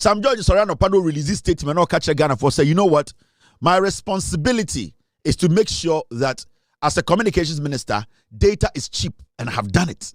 Sam George Soriano Pado released this statement or catch a Ghana for say, you know what? My responsibility is to make sure that as a communications minister, data is cheap, and I have done it.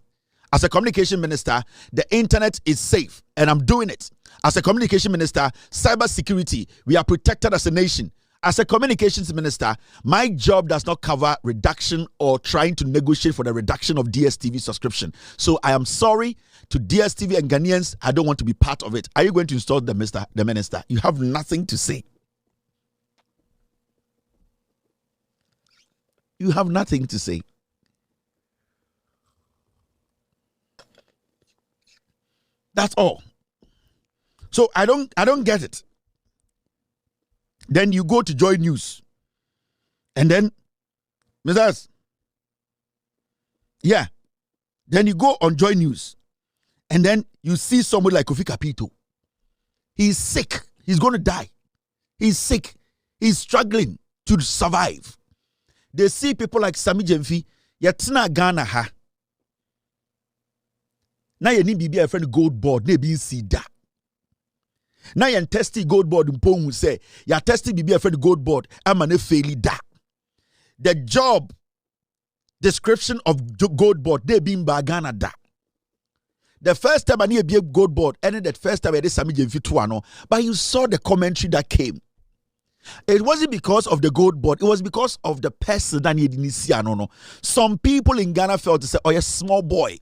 As a communication minister, the internet is safe, and I'm doing it. As a communication minister, cybersecurity, we are protected as a nation. As a communications minister, my job does not cover reduction or trying to negotiate for the reduction of DSTV subscription. So I am sorry to DSTV and Ghanaians. I don't want to be part of it. Are you going to install the minister? You have nothing to say. You have nothing to say. That's all. So I don't get it. Then you go to Joy News. And then, Mr. Yeah. Then you go on Joy News. And then you see somebody like Kofi Kapito. He's sick. He's going to die. He's sick. He's struggling to survive. They see people like Sami Jemfi. Yatina Ghana ha. Now you need to be a friend gold board. They be see that. Now you testy gold board in Pong say you testy be a friend gold board. I'm an fairly that. The job description of gold board they be in Bagana da. The first time I need be a gold board, and the first time I did Sami Jemfi Tuano, but you saw the commentary that came. It wasn't because of the gold board, it was because of the person that you didn't see. No. Some people in Ghana felt to say, oh, a small boy.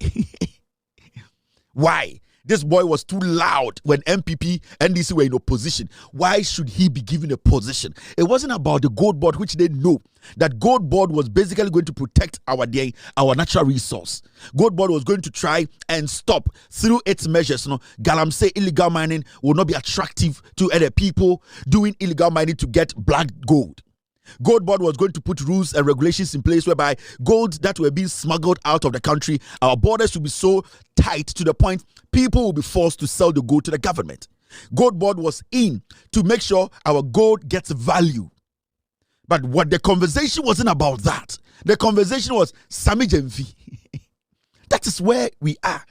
Why? This boy was too loud when MPP and NDC were in opposition. Why should he be given a position? It wasn't about the gold board, which they know that gold board was basically going to protect our natural resource. Gold board was going to try and stop through its measures. Galamsey illegal mining will not be attractive to other people doing illegal mining to get black gold. Gold board was going to put rules and regulations in place whereby gold that were being smuggled out of the country, our borders will be so tight to the point people will be forced to sell the gold to the government. Gold board was in to make sure our gold gets value. But what the conversation wasn't about that. The conversation was Sami Jemfi. That is where we are.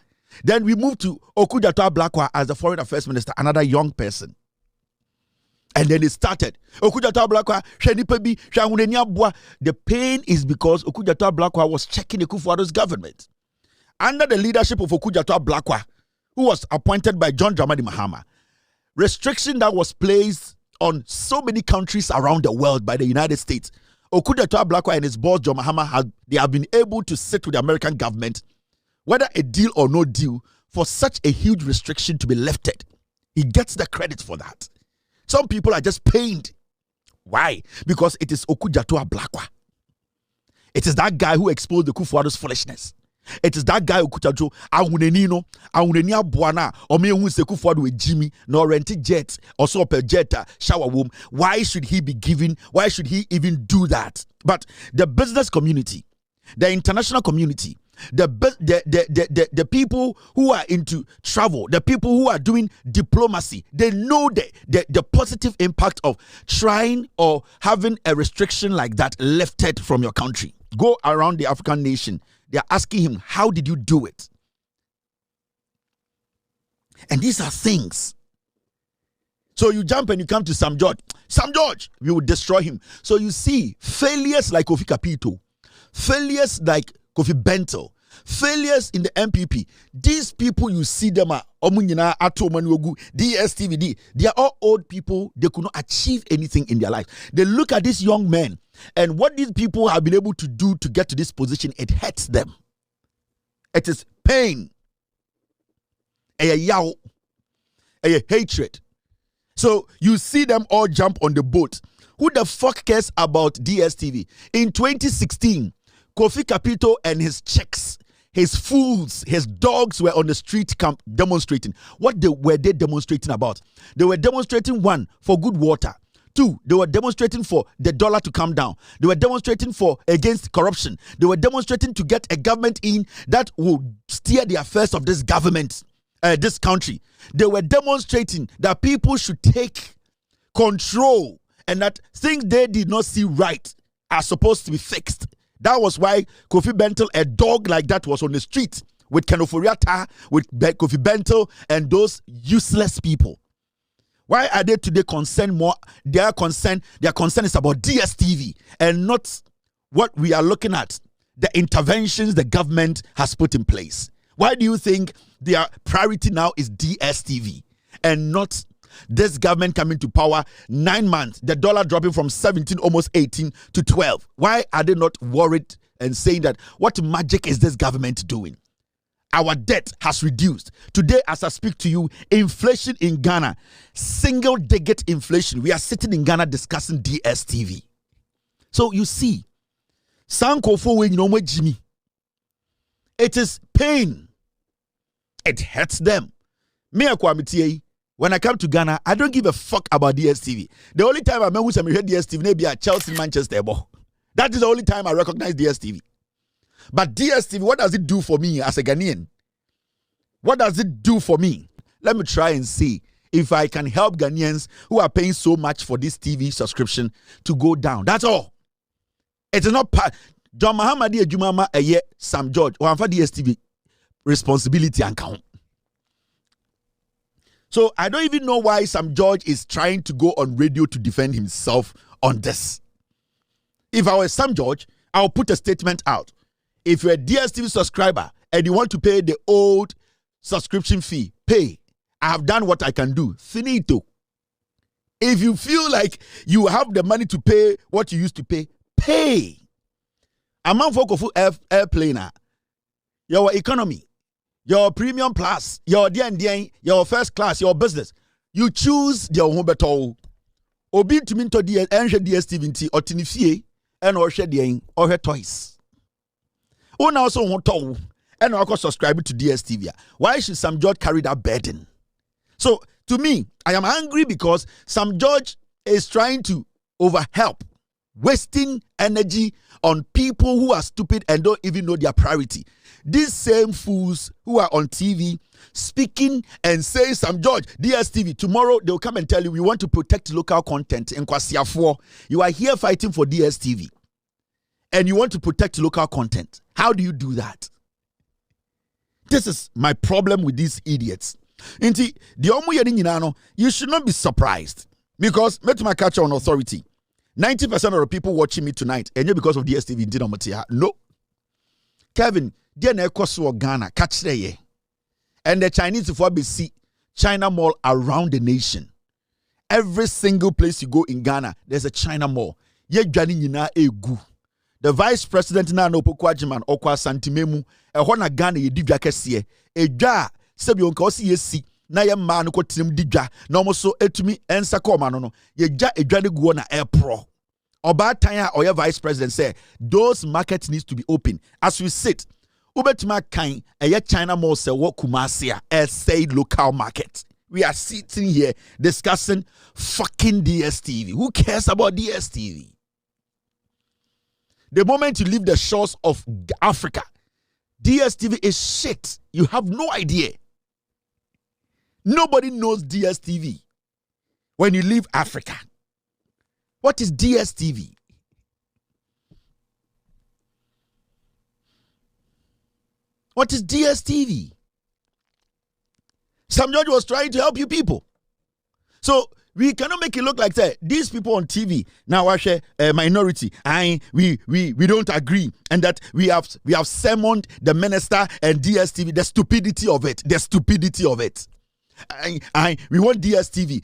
Then we move to Okudjato Ablakwa as the foreign affairs minister, another young person. And then it started. Okudjato Ablakwa, the pain is because Okudjato Ablakwa was checking the Kufuor's government. Under the leadership of Okudjato Ablakwa, who was appointed by John Dramani Mahama, restriction that was placed on so many countries around the world by the United States. Okudjato Ablakwa and his boss John Mahama have been able to sit with the American government, whether a deal or no deal, for such a huge restriction to be lifted. He gets the credit for that. Some people are just pained. Why? Because it is Okudjato Ablakwa. It is that guy who exposed the Kufuor's foolishness. It is that guy Okudjato Awunenino, Awunenia Buana, or me who se Kufuor with Jimmy, nor rented jet, or so per jet shower room. Why should he be given? Why should he even do that? But the business community, the international community, the people who are into travel, the people who are doing diplomacy, they know the positive impact of trying or having a restriction like that lifted from your country. Go around the African nation. They are asking him, how did you do it? And these are things. So you jump and you come to Sam George. Sam George, we will destroy him. So you see failures like Kofi Kapito, failures like Kofi Bentel, failures in the MPP. These people, you see them are DSTV. They are all old people. They could not achieve anything in their life. They look at these young men and what these people have been able to do to get to this position. It hurts them. It is pain, a hatred. So you see them all jump on the boat. Who the fuck cares about DSTV? In 2016, Kofi Kapito and his chicks, his fools, his dogs were on the street camp demonstrating. What were they demonstrating about? They were demonstrating, one, for good water. Two, they were demonstrating for the dollar to come down. They were demonstrating for against corruption. They were demonstrating to get a government in that will steer the affairs of this government, this country. They were demonstrating that people should take control and that things they did not see right are supposed to be fixed. That was why Kofi Bentel, a dog like that, was on the street with Kenoforiata, with Kofi Bentel, and those useless people. Why are they today concerned more? Their concern is about DSTV and not what we are looking at, the interventions the government has put in place. Why do you think their priority now is DSTV and not this government coming to power 9 months, the dollar dropping from 17, almost 18 to 12? Why are they not worried and saying that what magic is this government doing? Our debt has reduced. Today, as I speak to you, inflation in Ghana, single-digit inflation. We are sitting in Ghana discussing DSTV. So you see, Jimmy, it is pain. It hurts them. Me, when I come to Ghana, I don't give a fuck about DSTV. The only time I remember when I heard DSTV, maybe at Chelsea, Manchester. That is the only time I recognize DSTV. But DSTV, what does it do for me as a Ghanaian? What does it do for me? Let me try and see if I can help Ghanaians who are paying so much for this TV subscription to go down. That's all. It is not part. John Mahamadi Ejumama Eye Sam George or for DSTV responsibility and count. So I don't even know why Sam George is trying to go on radio to defend himself on this. If I were Sam George, I'll put a statement out. If you're a DSTV subscriber and you want to pay the old subscription fee, pay. I have done what I can do. Finito. If you feel like you have the money to pay what you used to pay, pay. Among folk of airplane, your economy, your premium plus, your DND, your first class, your business, you choose your home better. Obi to me to DSTV or tinifie and or share the or her toys. One also want to and also subscribe to DSTV. Why should Sam George carry that burden? So to me, I am angry because Sam George is trying to overhelp, wasting energy on people who are stupid and don't even know their priority. These same fools who are on TV speaking and saying, Sam George, DSTV, tomorrow they'll come and tell you we want to protect local content in Kwasiafo. You are here fighting for DSTV and you want to protect local content. How do you do that? This is my problem with these idiots. You should not be surprised because my catch on authority. 90% of the people watching me tonight, and because of DSTV, no. Kelvin, Ghana, catch there. And the Chinese for BC, China Mall around the nation. Every single place you go in Ghana, there's a China Mall. The vice president na no pokwajiman okwa santimemu ehona Ghana ye didwa kese edwa sebi onka osi yesi na ye ma no kotim didwa na omoso etumi ensa ko ma no ye gya edwa de guo na airpro oba tan a oye vice president say those markets needs to be open as we sit ubetuma kan eye China Mall say wo Kumasi a said local market. We are sitting here discussing fucking DSTV. Who cares about DSTV? The moment you leave the shores of Africa, DSTV is shit. You have no idea. Nobody knows DSTV when you leave Africa. What is DSTV? What is DSTV? Sam George was trying to help you people. So we cannot make it look like that. These people on TV now are a minority. We don't agree, and that we have summoned the minister and DSTV. The stupidity of it. The stupidity of it. We want DSTV,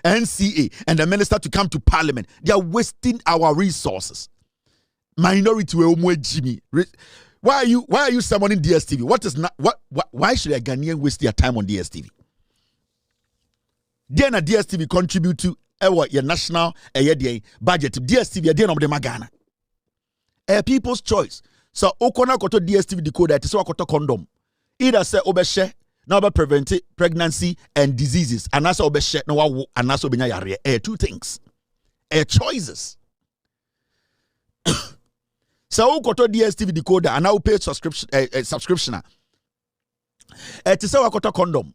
NCA, and the minister to come to Parliament. They are wasting our resources. Minority Jimmy. Why are you summoning DSTV? Why should a Ghanaian waste their time on DSTV? Then a DSTV contribute to your national budget. DSTV again of the Magana. A people's choice. So okona koto DSTV decoder it so koto condom. Either say obeshe now be prevent pregnancy and diseases, and also obeshe no and also benya yare. Two things. Choices. So koto DSTV decoder and now pay subscription subscriptioner. It is so koto condom.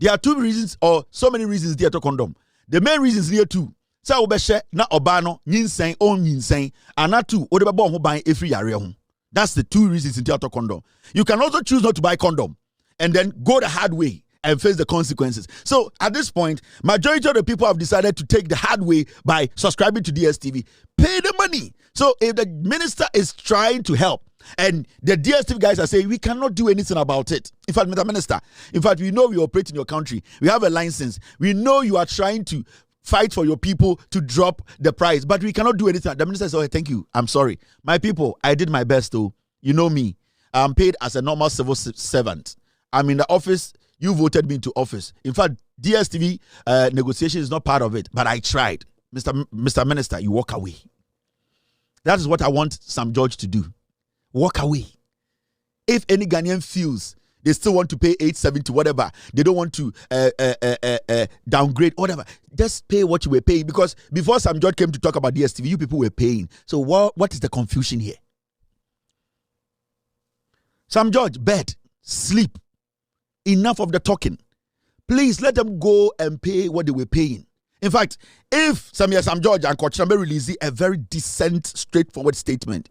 There are two reasons, or so many reasons there to condom. The main reasons here too. Sa obeshe na obano nyinseng on nyinseng and na two odebabo ho ban every area ho. That's the two reasons in to condom. You can also choose not to buy condom and then go the hard way and face the consequences. So at this point, majority of the people have decided to take the hard way by subscribing to DSTV. Pay the money. So if the minister is trying to help, and the DSTV guys are saying, we cannot do anything about it. In fact, Mr. Minister, we know we operate in your country. We have a license. We know you are trying to fight for your people to drop the price, but we cannot do anything. The minister said, oh, thank you. I'm sorry. My people, I did my best though. You know me. I'm paid as a normal civil servant. I'm in the office. You voted me into office. In fact, DSTV negotiation is not part of it, but I tried. Mr. Minister, you walk away. That is what I want Sam George to do. Walk away. If any Ghanaian feels they still want to pay 870, whatever, they don't want to downgrade, whatever, just pay what you were paying. Because before Sam George came to talk about DSTV, you people were paying. So what is the confusion here? Sam George, bed, sleep. Enough of the talking. Please let them go and pay what they were paying. In fact, if Sam George and Coach Nambe release a very decent, straightforward statement,